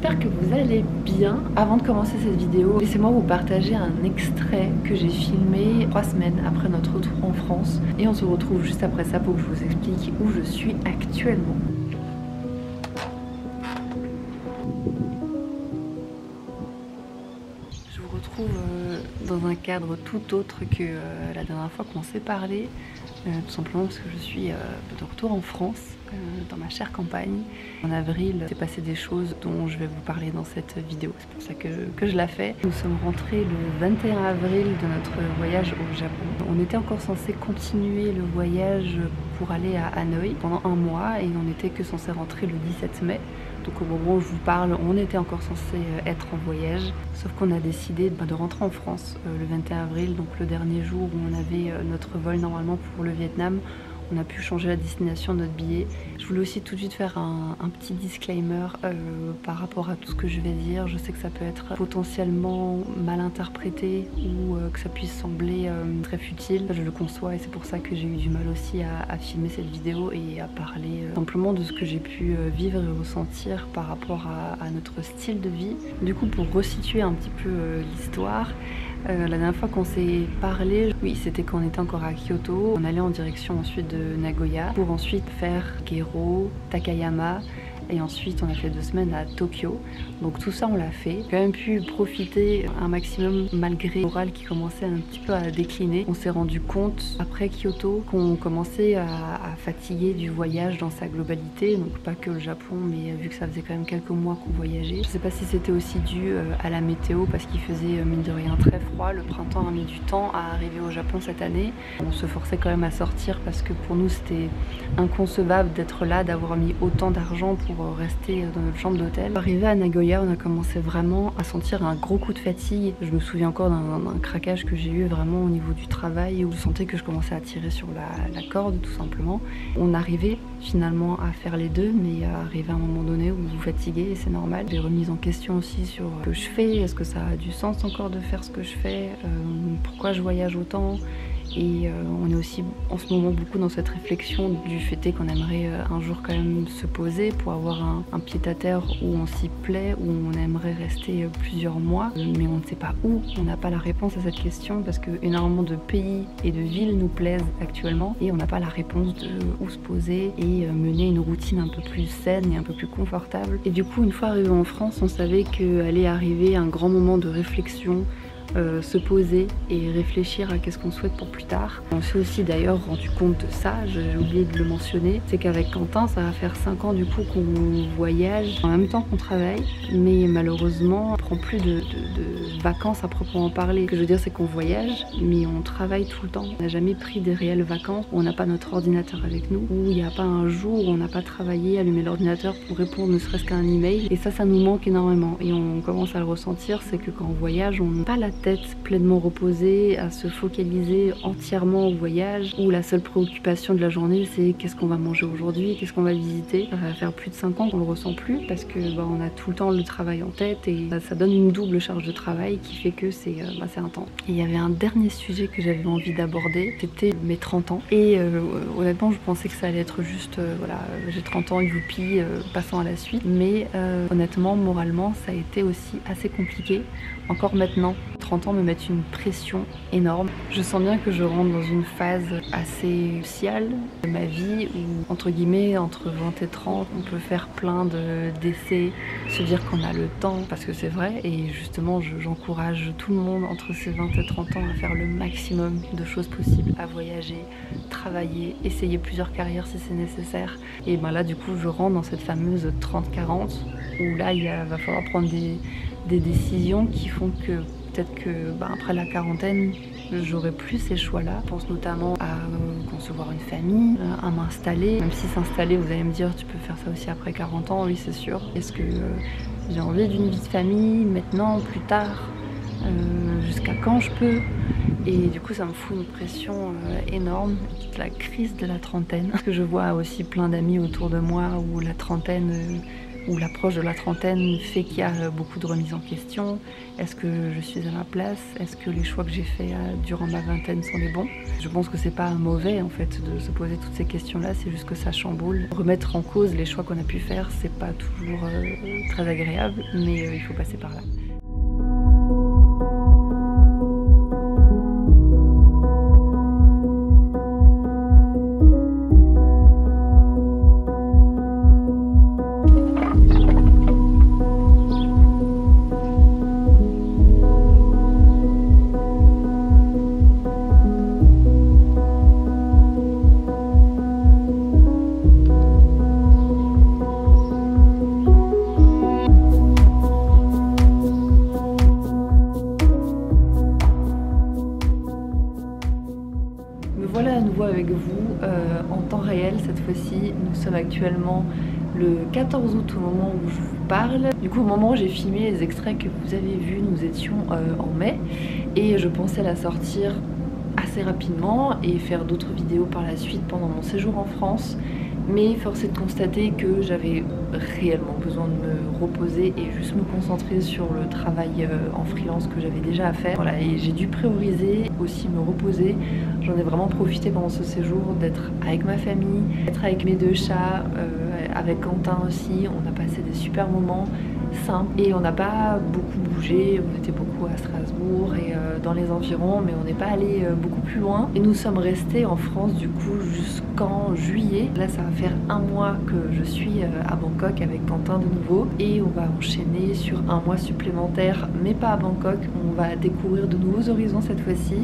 j'espère que vous allez bien. Avant de commencer cette vidéo, laissez-moi vous partager un extrait que j'ai filmé 3 semaines après notre retour en France. Et on se retrouve juste après ça pour que je vous explique où je suis actuellement. Je vous retrouve dans un cadre tout autre que la dernière fois qu'on s'est parlé. Tout simplement parce que je suis de retour en France, dans ma chère campagne. En avril, s'est passé des choses dont je vais vous parler dans cette vidéo. C'est pour ça que je la fais. Nous sommes rentrés le 21 avril de notre voyage au Japon. On était encore censé continuer le voyage pour aller à Hanoï pendant 1 mois et on n'était que censé rentrer le 17 mai. Donc au moment où je vous parle, on était encore censé être en voyage, sauf qu'on a décidé de rentrer en France le 21 avril, donc le dernier jour où on avait notre vol normalement pour le Vietnam. On a pu changer la destination de notre billet. Je voulais aussi tout de suite faire un petit disclaimer par rapport à tout ce que je vais dire. Je sais que ça peut être potentiellement mal interprété ou que ça puisse sembler très futile. Je le conçois et c'est pour ça que j'ai eu du mal aussi à filmer cette vidéo et à parler simplement de ce que j'ai pu vivre et ressentir par rapport à notre style de vie. Du coup, pour resituer un petit peu l'histoire, la dernière fois qu'on s'est parlé, oui, c'était quand on était encore à Kyoto. On allait en direction ensuite de Nagoya pour ensuite faire Gero, Takayama et ensuite on a fait 2 semaines à Tokyo. Donc tout ça on l'a fait. J'ai quand même pu profiter un maximum malgré l'oral qui commençait un petit peu à décliner. On s'est rendu compte après Kyoto qu'on commençait à fatiguer du voyage dans sa globalité. Donc pas que le Japon, mais vu que ça faisait quand même quelques mois qu'on voyageait. Je sais pas si c'était aussi dû à la météo parce qu'il faisait mine de rien très froid. Le printemps a mis du temps à arriver au Japon cette année. On se forçait quand même à sortir parce que pour nous c'était inconcevable d'être là, d'avoir mis autant d'argent pour rester dans notre chambre d'hôtel. Arrivé à Nagoya, on a commencé vraiment à sentir un gros coup de fatigue. Je me souviens encore d'un craquage que j'ai eu vraiment au niveau du travail où je sentais que je commençais à tirer sur la corde tout simplement. On arrivait finalement à faire les deux, mais arrivé à un moment donné où vous fatiguez et c'est normal. Des remises en question aussi sur ce que je fais, est-ce que ça a du sens encore de faire ce que je fais, pourquoi je voyage autant. Et on est aussi en ce moment beaucoup dans cette réflexion du fait qu'on aimerait un jour quand même se poser pour avoir un pied-à-terre où on s'y plaît, où on aimerait rester plusieurs mois, mais on ne sait pas où. On n'a pas la réponse à cette question parce que énormément de pays et de villes nous plaisent actuellement et on n'a pas la réponse de où se poser et mener une routine un peu plus saine et un peu plus confortable. Et du coup, une fois arrivé en France, on savait qu'allait arriver un grand moment de réflexion, se poser et réfléchir à qu'est-ce qu'on souhaite pour plus tard. On s'est aussi d'ailleurs rendu compte de ça, j'ai oublié de le mentionner, c'est qu'avec Quentin ça va faire 5 ans du coup qu'on voyage en même temps qu'on travaille, mais malheureusement on prend plus de vacances à proprement parler. Ce que je veux dire c'est qu'on voyage mais on travaille tout le temps. On n'a jamais pris des réelles vacances où on n'a pas notre ordinateur avec nous, où il n'y a pas un jour où on n'a pas travaillé, allumé l'ordinateur pour répondre ne serait-ce qu'à un email, et ça nous manque énormément et on commence à le ressentir. C'est que quand on voyage on n'a pas la tête pleinement reposée, à se focaliser entièrement au voyage, où la seule préoccupation de la journée c'est qu'est-ce qu'on va manger aujourd'hui, qu'est-ce qu'on va visiter. Ça va faire plus de 5 ans qu'on le ressent plus parce que on a tout le temps le travail en tête et ça donne une double charge de travail qui fait que c'est intense. Et il y avait un dernier sujet que j'avais envie d'aborder, c'était mes 30 ans et honnêtement je pensais que ça allait être juste voilà, j'ai 30 ans, youpi, passant à la suite, mais honnêtement moralement ça a été aussi assez compliqué. Encore maintenant, 30 ans me mettent une pression énorme. Je sens bien que je rentre dans une phase assez cruciale de ma vie où, entre guillemets, entre 20 et 30, on peut faire plein d'essais, se dire qu'on a le temps, parce que c'est vrai, et justement, j'encourage tout le monde entre ces 20 et 30 ans à faire le maximum de choses possibles, à voyager, travailler, essayer plusieurs carrières si c'est nécessaire. Et là, du coup, je rentre dans cette fameuse 30-40, où là, va falloir prendre des décisions qui font que peut-être que après la quarantaine j'aurai plus ces choix là. Je pense notamment à concevoir une famille, à m'installer, même si s'installer vous allez me dire tu peux faire ça aussi après 40 ans, oui c'est sûr. Est-ce que j'ai envie d'une vie de famille maintenant, plus tard, jusqu'à quand je peux? Et du coup ça me fout une pression énorme, la crise de la trentaine. Parce que je vois aussi plein d'amis autour de moi où la trentaine où l'approche de la trentaine fait qu'il y a beaucoup de remises en question. Est-ce que je suis à ma place? Est-ce que les choix que j'ai faits durant ma vingtaine sont les bons? Je pense que c'est pas mauvais en fait de se poser toutes ces questions-là, c'est juste que ça chamboule. Remettre en cause les choix qu'on a pu faire, c'est pas toujours très agréable, mais il faut passer par là. Voilà à nouveau avec vous en temps réel cette fois-ci. Nous sommes actuellement le 14 août au moment où je vous parle. Du coup au moment où j'ai filmé les extraits que vous avez vus, nous étions en mai et je pensais la sortir assez rapidement et faire d'autres vidéos par la suite pendant mon séjour en France. Mais force est de constater que j'avais réellement besoin de me reposer et juste me concentrer sur le travail en freelance que j'avais déjà à faire. Voilà, et j'ai dû prioriser, aussi me reposer. J'en ai vraiment profité pendant ce séjour d'être avec ma famille, d'être avec mes 2 chats, avec Quentin aussi. On a passé des super moments simples et on n'a pas beaucoup bougé. On était beaucoup à Strasbourg et dans les environs, mais on n'est pas allé beaucoup plus loin. Et nous sommes restés en France du coup jusqu'en juillet. Là ça va faire 1 mois que je suis à Bangkok avec Quentin de nouveau et on va enchaîner sur 1 mois supplémentaire, mais pas à Bangkok. On va découvrir de nouveaux horizons cette fois-ci.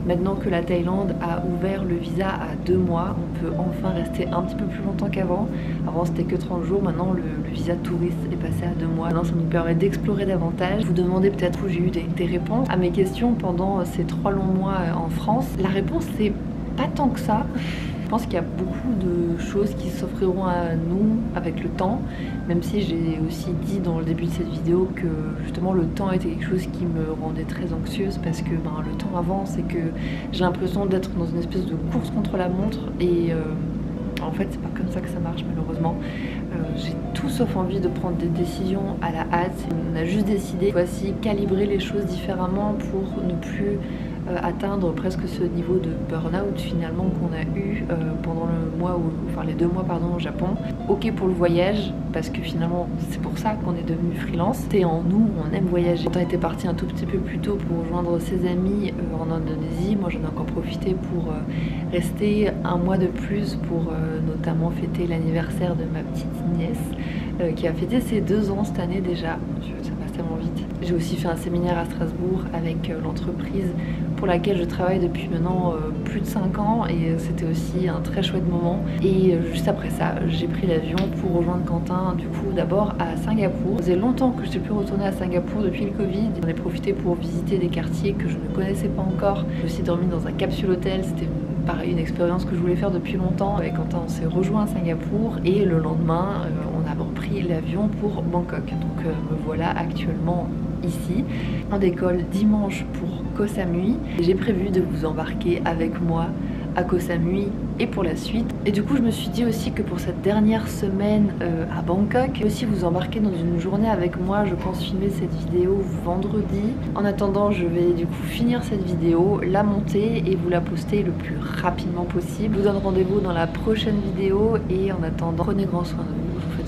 Maintenant que la Thaïlande a ouvert le visa à 2 mois, on peut enfin rester un petit peu plus longtemps qu'avant. Avant c'était que 30 jours, maintenant le visa touriste est passé à 2 mois. Maintenant ça nous permet d'explorer davantage. Vous demandez peut-être où j'ai eu des réponses à mes questions pendant ces 3 longs mois en France. La réponse c'est pas tant que ça. Je pense qu'il y a beaucoup de choses qui s'offriront à nous avec le temps, même si j'ai aussi dit dans le début de cette vidéo que justement le temps était quelque chose qui me rendait très anxieuse parce que le temps avance et que j'ai l'impression d'être dans une espèce de course contre la montre et en fait c'est pas comme ça que ça marche malheureusement. J'ai tout sauf envie de prendre des décisions à la hâte. On a juste décidé voici calibrer les choses différemment pour ne plus atteindre presque ce niveau de burn-out finalement qu'on a eu pendant les 2 mois au Japon. Ok pour le voyage parce que finalement c'est pour ça qu'on est devenu freelance. C'est en nous, on aime voyager. On était parti un tout petit peu plus tôt pour rejoindre ses amis en Indonésie. Moi j'en ai encore profité pour rester 1 mois de plus pour notamment fêter l'anniversaire de ma petite nièce qui a fêté ses 2 ans cette année déjà. Ça passe tellement vite. J'ai aussi fait un séminaire à Strasbourg avec l'entreprise pour laquelle je travaille depuis maintenant plus de 5 ans et c'était aussi un très chouette moment. Et juste après ça, j'ai pris l'avion pour rejoindre Quentin du coup d'abord à Singapour. Ça faisait longtemps que je n'étais plus retournée à Singapour depuis le Covid. J'en ai profité pour visiter des quartiers que je ne connaissais pas encore. J'ai aussi dormi dans un capsule hôtel, c'était pareil une expérience que je voulais faire depuis longtemps. Avec Quentin on s'est rejoint à Singapour et le lendemain on a repris l'avion pour Bangkok. Donc me voilà actuellement ici. On décolle dimanche pour Koh Samui. J'ai prévu de vous embarquer avec moi à Koh Samui et pour la suite. Et du coup je me suis dit aussi que pour cette dernière semaine à Bangkok, aussi vous embarquer dans une journée avec moi. Je pense filmer cette vidéo vendredi. En attendant je vais du coup finir cette vidéo, la monter et vous la poster le plus rapidement possible. Je vous donne rendez-vous dans la prochaine vidéo et en attendant prenez grand soin de vous. Je vous fais